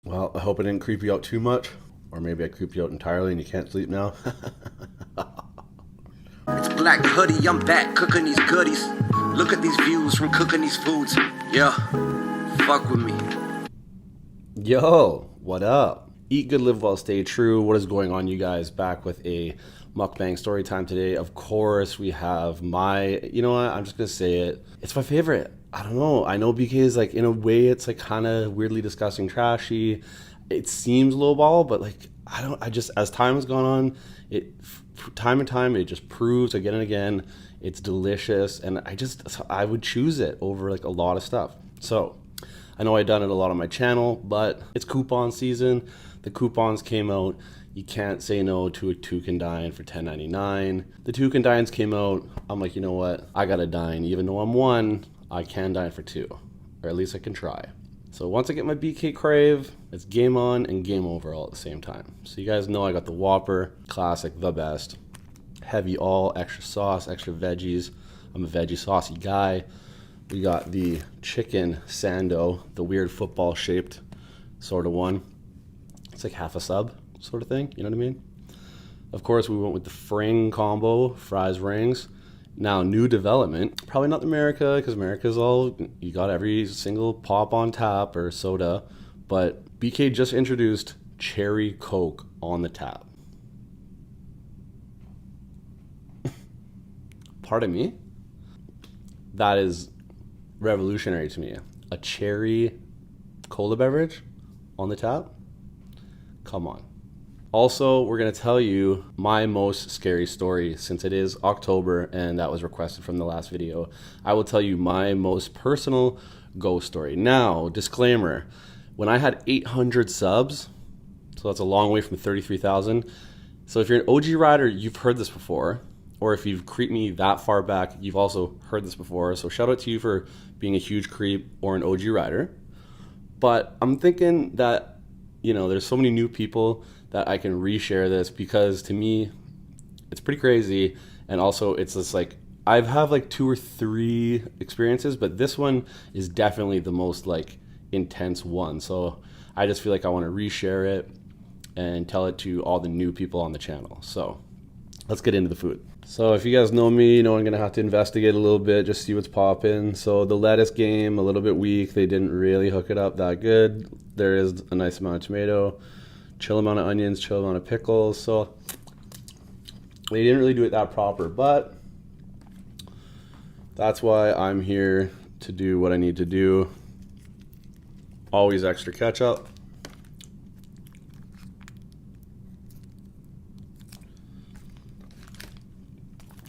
Well, I hope I didn't creep you out too much, or maybe I creeped you out entirely and you can't sleep now. It's Black Hoodie, I'm back cooking these goodies. Look at these views from cooking these foods. Yeah, fuck with me. Yo, what up? Eat good, live well, stay true. What is going on, you guys? Back with a mukbang story time today. Of course, we have you know what? I'm just gonna say it. It's my favorite. I don't know. I know BK is like, in a way, it's like kind of weirdly disgusting, trashy. It seems lowball, but like, I just, as time has gone on, time and time, it just proves again and again, it's delicious. And I would choose it over like a lot of stuff. So, I know I've done it a lot on my channel, but it's coupon season. The coupons came out. You can't say no to a toucan dine for $10.99. The toucan dines came out. I'm like, you know what? I gotta dine. Even though I'm one, I can dine for two. Or at least I can try. So once I get my BK crave, it's game on and game over all at the same time. So you guys know I got the Whopper, classic, the best. Heavy all, extra sauce, extra veggies. I'm a veggie saucy guy. We got the chicken sando, the weird football shaped sort of one. It's like half a sub sort of thing, you know what I mean? Of course, we went with the fring combo, fries, rings. Now, new development, probably not America, because America's all, you got every single pop on tap or soda, but BK just introduced cherry Coke on the tap. Pardon me? That is revolutionary to me. A cherry cola beverage on the tap? Come on. Also, we're going to tell you my most scary story since it is October and that was requested from the last video. I will tell you my most personal ghost story. Now, disclaimer, when I had 800 subs, so that's a long way from 33,000. So if you're an OG rider, you've heard this before. Or if you've creeped me that far back, you've also heard this before. So shout out to you for being a huge creep or an OG rider. But I'm thinking that, you know, there's so many new people that I can reshare this because to me, it's pretty crazy. And also it's just like, I've had like 2 or 3 experiences, but this one is definitely the most like intense one. So I just feel like I want to reshare it and tell it to all the new people on the channel. So let's get into the food. So if you guys know me, you know I'm gonna have to investigate a little bit, just see what's popping. So the lettuce game, a little bit weak. They didn't really hook it up that good. There is a nice amount of tomato, chill amount of onions, chill amount of pickles. So they didn't really do it that proper, but that's why I'm here to do what I need to do. Always extra ketchup.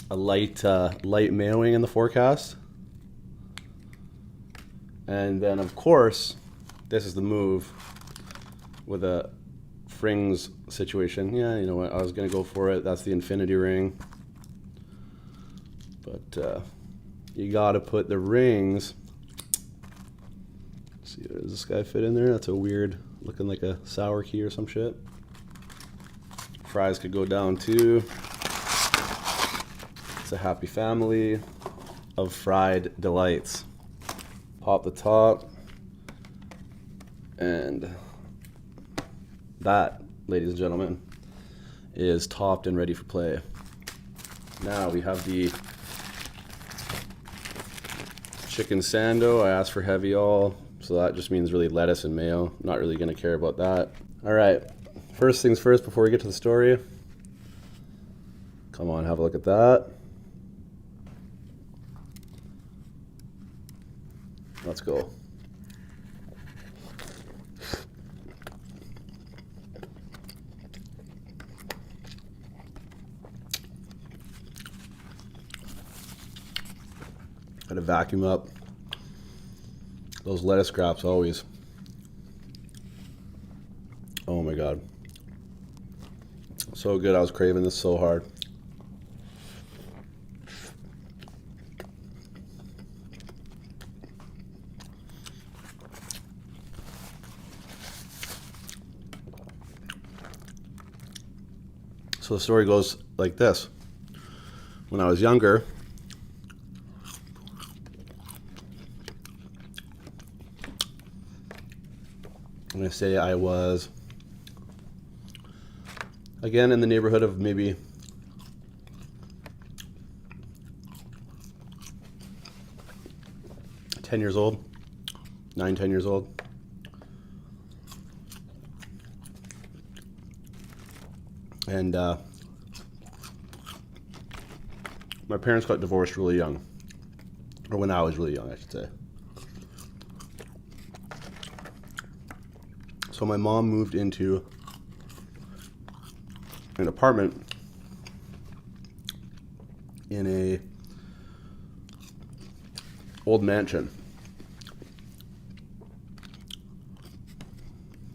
A light mayoing in the forecast. And then of course, this is the move with a frings situation. Yeah, you know what, I was gonna go for it. That's the infinity ring. But you gotta put the rings. Let's see, does this guy fit in there? That's a weird, looking like a sour key or some shit. Fries could go down too. It's a happy family of fried delights. Pop the top, and that, ladies and gentlemen, is topped and ready for play. Now we have the chicken sando. I asked for heavy all, so that just means really lettuce and mayo. Not really gonna care about that. All right, first things first before we get to the story. Come on, have a look at that. Let's go. Gotta vacuum up those lettuce scraps always. Oh my God. So good, I was craving this so hard. So the story goes like this. When I was younger, I gonna say I was, again, in the neighborhood of maybe 10 years old, 9, 10 years old. And my parents got divorced really young, or when I was really young, I should say. So my mom moved into an apartment in a old mansion,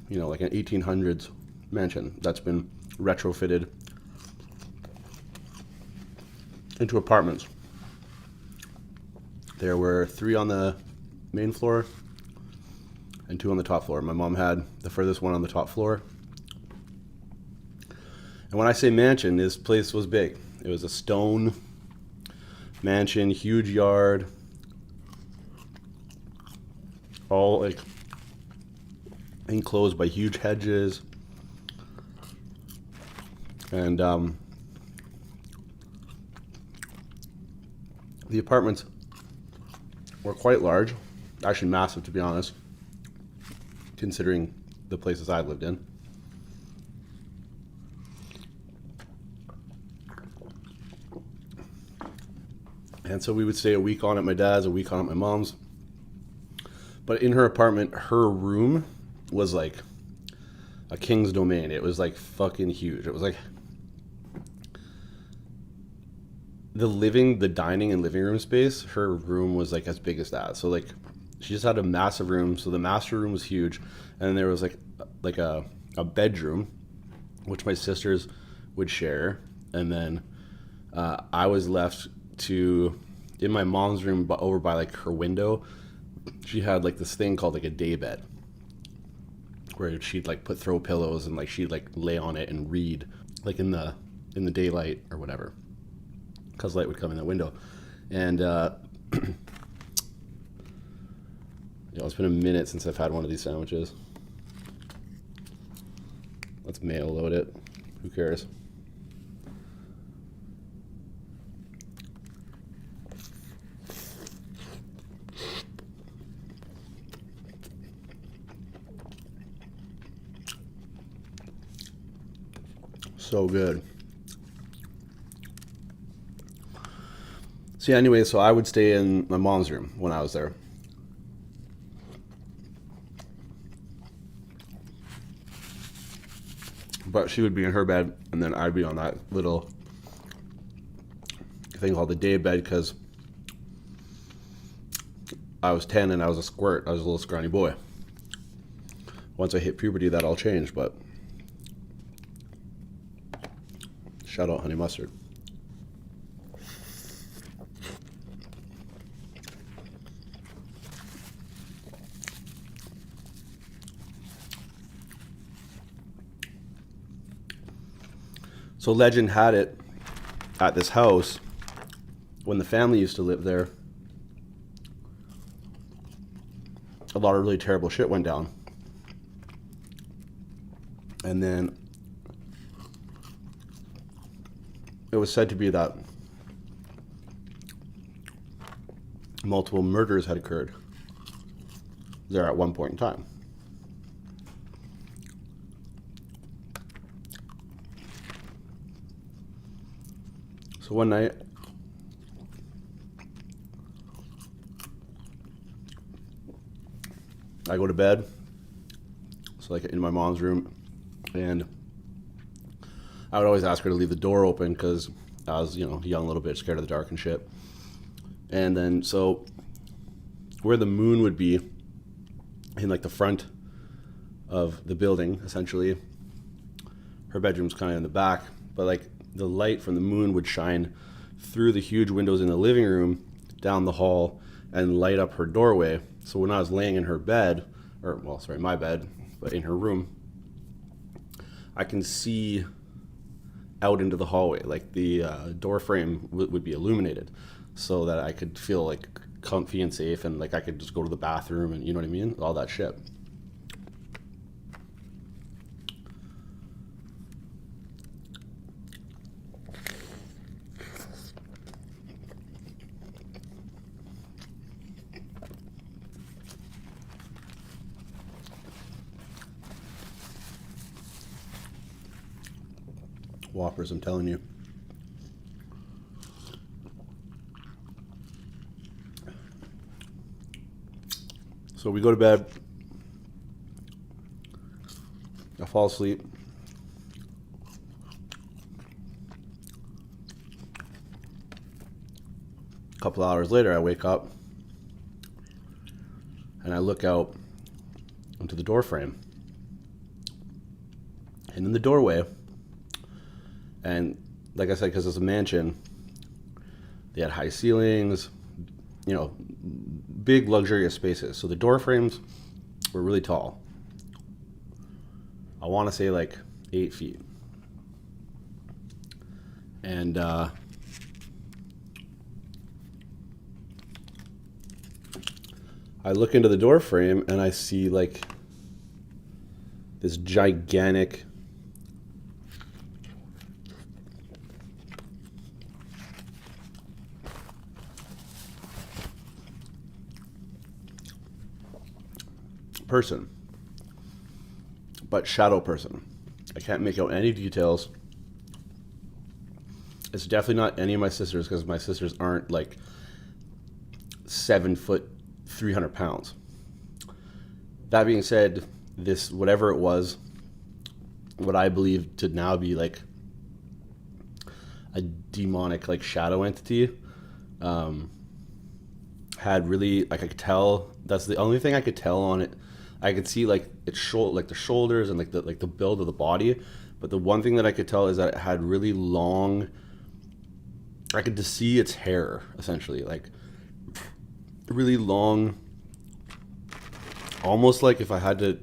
you know, like an 1800s mansion that's been retrofitted into apartments. There were 3 on the main floor and 2 on the top floor. My mom had the furthest one on the top floor. And when I say mansion, this place was big. It was a stone mansion, huge yard, all like enclosed by huge hedges. And the apartments were quite large, actually massive to be honest, considering the places I lived in. And so we would stay a week on at my dad's, a week on at my mom's. But in her apartment, her room was like a king's domain. It was like fucking huge. It was like the dining and living room space. Her room was like as big as that. So like she just had a massive room. So the master room was huge. And then there was like a bedroom, which my sisters would share. And then I was left in my mom's room, but over by like her window, she had like this thing called like a day bed, where she'd like put throw pillows and like she'd like lay on it and read like in the daylight or whatever, because light would come in the window. And you know, it's been a minute since I've had one of these sandwiches. Let's mayo load it. Who cares? So good. So yeah, anyway, so I would stay in my mom's room when I was there. But she would be in her bed, and then I'd be on that little thing called the day bed, because I was 10 and I was a squirt. I was a little scrawny boy. Once I hit puberty, that all changed, but shout out Honey Mustard. So legend had it at this house, when the family used to live there, a lot of really terrible shit went down. And then it was said to be that multiple murders had occurred there at one point in time. So one night, I go to bed, so like in my mom's room, and I would always ask her to leave the door open because I was, you know, young little bitch, scared of the dark and shit. And then so where the moon would be in like the front of the building, essentially, her bedroom's kind of in the back, but like the light from the moon would shine through the huge windows in the living room, down the hall, and light up her doorway. So when I was laying in her bed, or well, sorry, my bed, but in her room, I can see out into the hallway. Like the door frame would be illuminated, so that I could feel like comfy and safe, and like I could just go to the bathroom, and you know what I mean, all that shit. Whoppers, I'm telling you. So we go to bed. I fall asleep. A couple hours later, I wake up and I look out into the door frame. And in the doorway, and like I said, because it's a mansion, they had high ceilings, you know, big luxurious spaces. So the door frames were really tall. I want to say like 8 feet. And I look into the door frame and I see like this gigantic person, but shadow person. I can't make out any details. It's definitely not any of my sisters, because my sisters aren't like 7 foot 300 pounds. That being said, this, whatever it was, what I believe to now be like a demonic like shadow entity, had really, like, I could tell, that's the only thing I could tell on it. I could see like its like the shoulders and like the build of the body, but the one thing that I could tell is that it had really long, I could just see its hair, essentially, like really long, almost like if I had to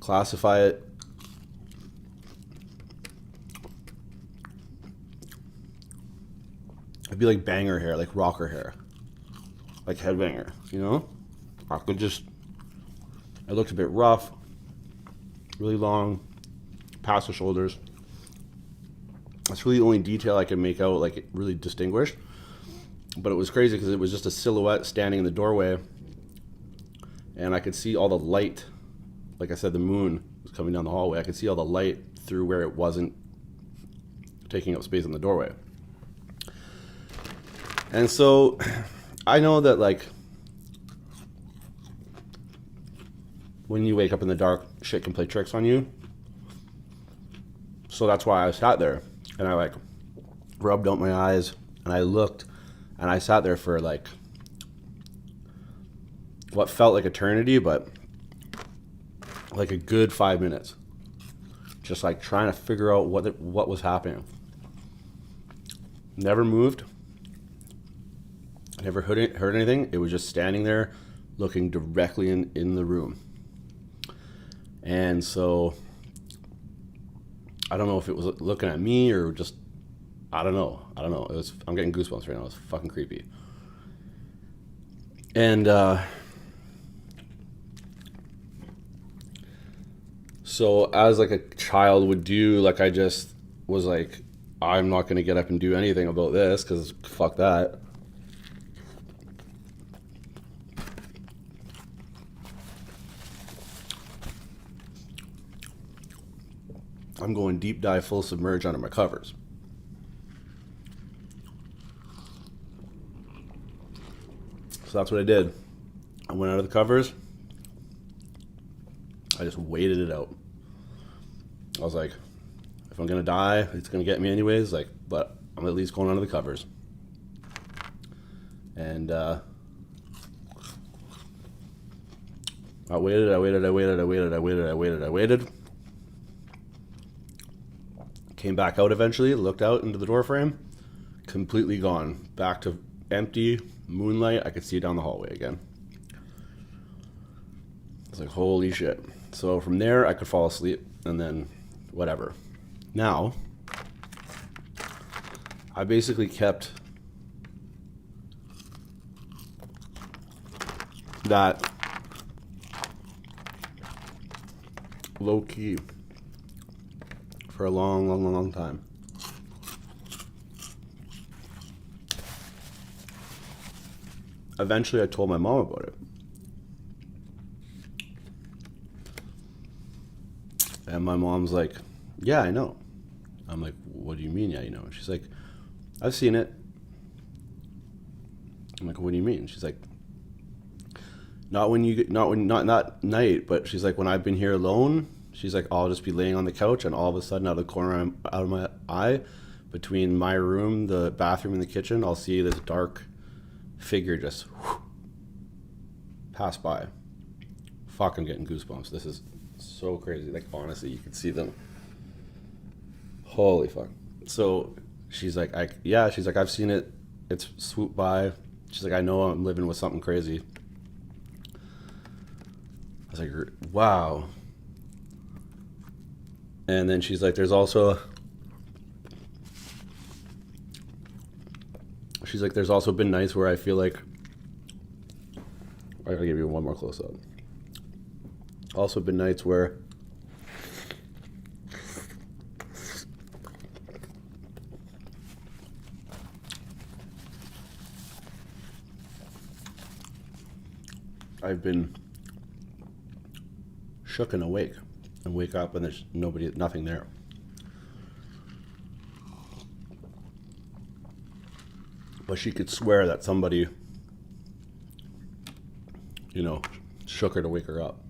classify it, it'd be like banger hair, like rocker hair, like headbanger, you know? I could just, it looked a bit rough, really long, past the shoulders. That's really the only detail I could make out, like, it really distinguished. But it was crazy because it was just a silhouette standing in the doorway, and I could see all the light. Like I said, the moon was coming down the hallway. I could see all the light through where it wasn't taking up space in the doorway. And so I know that, like, when you wake up in the dark, shit can play tricks on you. So that's why I sat there and I like rubbed out my eyes and I looked and I sat there for like what felt like eternity, but like a good 5 minutes, just like trying to figure out what was happening. Never moved. Never heard anything. It was just standing there looking directly in the room. And so I don't know if it was looking at me or just, I don't know. It was, I'm getting goosebumps right now. It's fucking creepy. And so as like a child would do, like I just was like, I'm not going to get up and do anything about this because fuck that. I'm going deep dive, full submerge under my covers. So that's what I did. I went under the covers. I just waited it out. I was like, if I'm gonna die, it's gonna get me anyways. Like, but I'm at least going under the covers. And I waited. Came back out eventually, looked out into the door frame, completely gone. Back to empty, moonlight, I could see down the hallway again. I was like, holy shit. So from there, I could fall asleep, and then whatever. Now, I basically kept that low key for a long time. Eventually, I told my mom about it. And my mom's like, yeah, I know. I'm like, what do you mean? Yeah, you know. And she's like, I've seen it. I'm like, what do you mean? She's like, not night, but she's like, when I've been here alone, she's like, I'll just be laying on the couch, and all of a sudden, out of the corner out of my eye, between my room, the bathroom, and the kitchen, I'll see this dark figure just pass by. Fuck, I'm getting goosebumps. This is so crazy. Like, honestly, you can see them. Holy fuck. So she's like, she's like, I've seen it. It's swooped by. She's like, I know I'm living with something crazy. I was like, wow. And then she's like, there's also been nights where I feel like, I gotta give you one more close up. Also been nights where I've been shook and awake, and wake up and there's nothing there. But she could swear that somebody, you know, shook her to wake her up.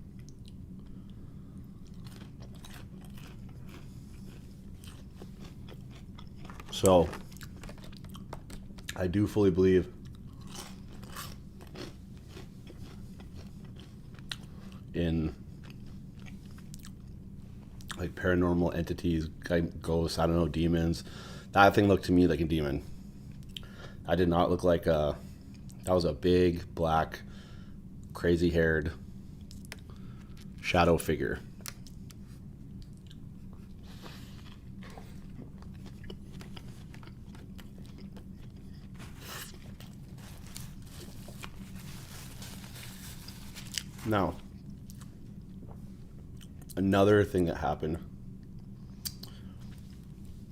So I do fully believe in like paranormal entities, like ghosts, I don't know, demons. That thing looked to me like a demon. I did not look like that was a big, black, crazy haired shadow figure. Now, another thing that happened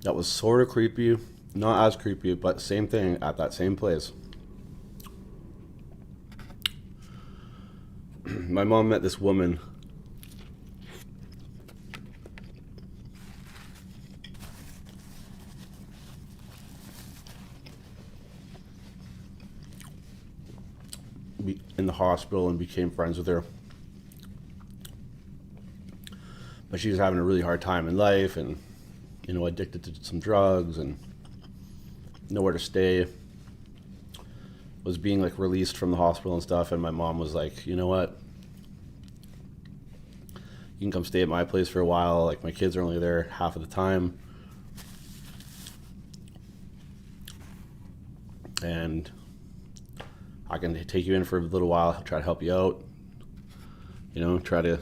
that was sort of creepy, not as creepy, but same thing at that same place. My mom met this woman in the hospital and became friends with her. But she was having a really hard time in life and, you know, addicted to some drugs and nowhere to stay. Was being like released from the hospital and stuff, and my mom was like, you know what? You can come stay at my place for a while. Like, my kids are only there half of the time. And I can take you in for a little while, try to help you out. You know, try to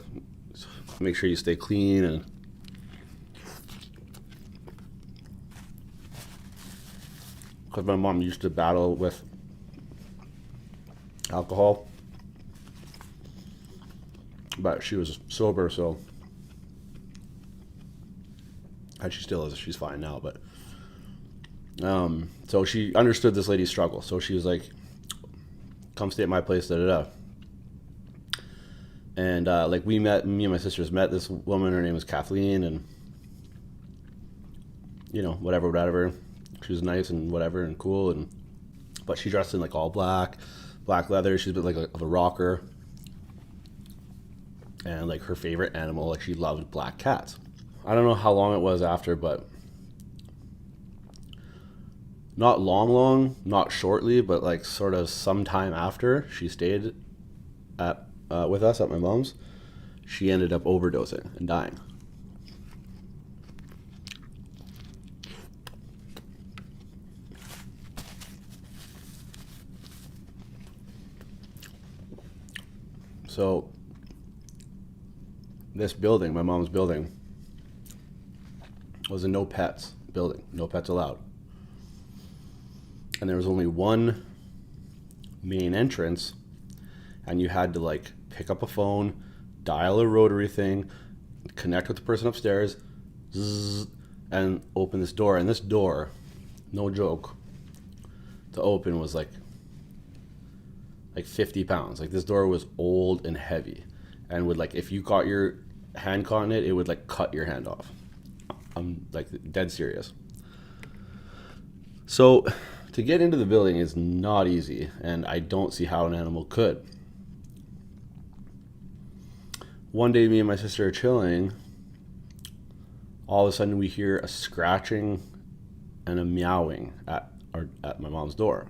make sure you stay clean. And because my mom used to battle with alcohol, but she was sober, so, and she still is, she's fine now, but so she understood this lady's struggle, so she was like, come stay at my place, da da da. And like me and my sisters met this woman, her name was Kathleen, and you know, whatever, she was nice and whatever and cool, and but she dressed in like all black leather. She's a bit like a rocker, and like her favorite animal, like she loved black cats. I don't know how long it was after, but not long, not shortly, but like sort of sometime after she stayed at with us at my mom's, she ended up overdosing and dying. So this building, my mom's building, was a no pets building, no pets allowed. And there was only one main entrance, and you had to like pick up a phone, dial a rotary thing, connect with the person upstairs, zzz, and open this door. And this door, no joke, to open was like 50 pounds. Like, this door was old and heavy, and would, like, if you got your hand caught in it, it would like cut your hand off. I'm like dead serious. So to get into the building is not easy, and I don't see how an animal could. One day, me and my sister are chilling. All of a sudden, we hear a scratching and a meowing at my mom's door.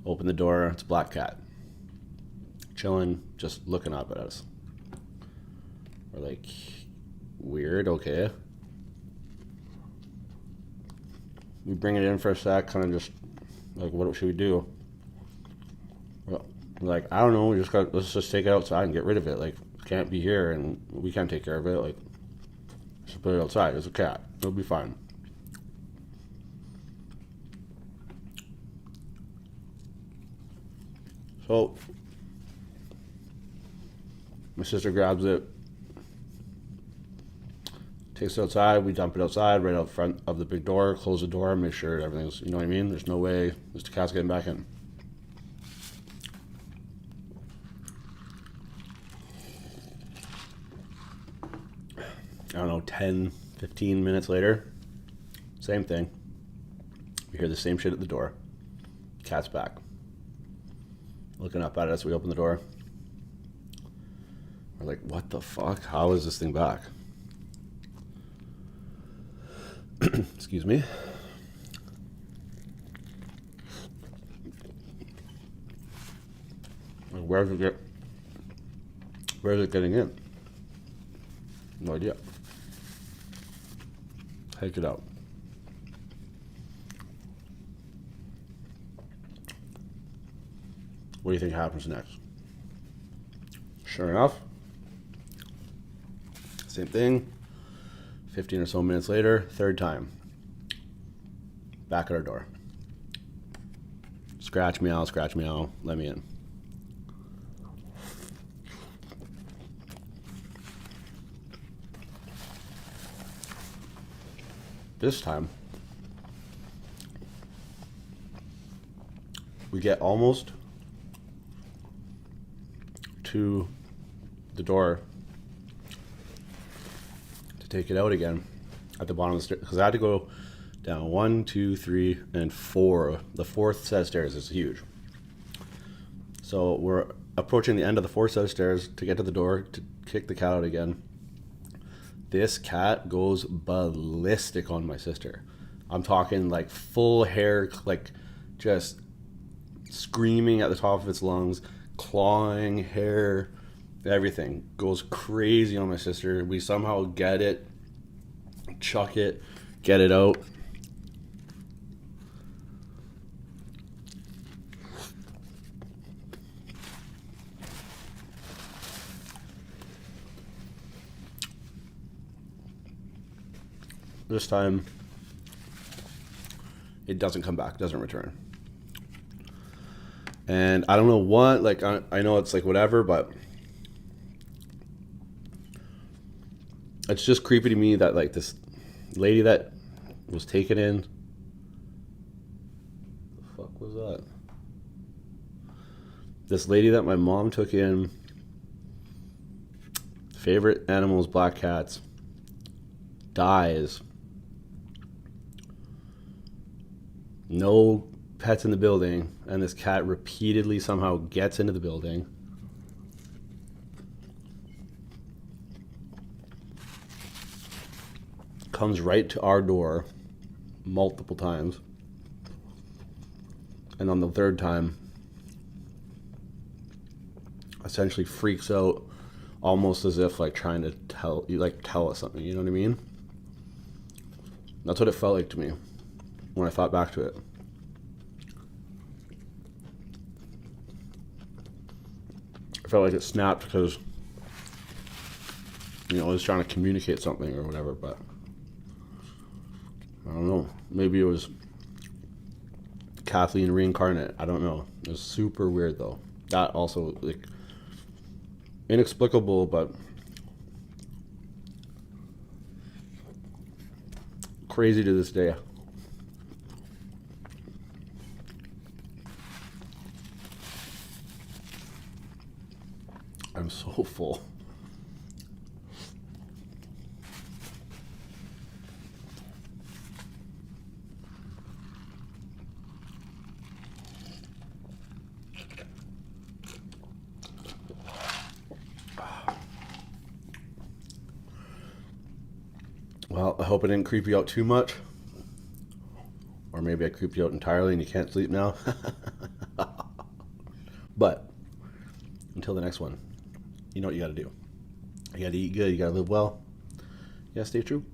Open the door, it's a black cat. Chilling, just looking up at us. We're like, weird, okay. We bring it in for a sec, kind of just like, what should we do? Well, like, I don't know, let's just take it outside and get rid of it. Like, it can't be here and we can't take care of it. Like, just put it outside. It's a cat. It'll be fine. So my sister grabs it, takes it outside. We dump it outside, right out front of the big door. Close the door, make sure everything's, you know what I mean? There's no way this cat's getting back in. I don't know, 10, 15 minutes later, same thing. We hear the same shit at the door. Cat's back. Looking up at us, we open the door. We're like, what the fuck? How is this thing back? Excuse me. Like, where's it getting in? No idea. Take it out. What do you think happens next? Sure enough, same thing. 15 or so minutes later, third time. Back at our door. Scratch, meow, let me in. This time, we get almost to the door to take it out again at the bottom of the stairs, because I had to go down 1, 2, 3, and 4. The fourth set of stairs is huge. So we're approaching the end of the fourth set of stairs to get to the door to kick the cat out again. This cat goes ballistic on my sister. I'm talking like full hair, like just screaming at the top of its lungs, clawing hair, everything. Goes crazy on my sister. We somehow get it, chuck it, get it out. This time, it doesn't come back, doesn't return. And I don't know what, like, I know it's like whatever, but it's just creepy to me that, like, this lady that was taken in, the fuck was that? This lady that my mom took in, favorite animals, black cats, dies. No pets in the building, and this cat repeatedly somehow gets into the building. Comes right to our door multiple times. And on the third time, essentially freaks out, almost as if like trying to tell us something, you know what I mean? That's what it felt like to me when I thought back to it. I felt like it snapped because, you know, it was trying to communicate something or whatever, but I don't know. Maybe it was Kathleen reincarnate. I don't know. It was super weird though. That also, like, inexplicable, but crazy to this day. I'm so full. Well, I hope it didn't creep you out too much. Or maybe I creeped you out entirely and you can't sleep now. But until the next one, you know what you got to do. You got to eat good. You got to live well. You got to stay true.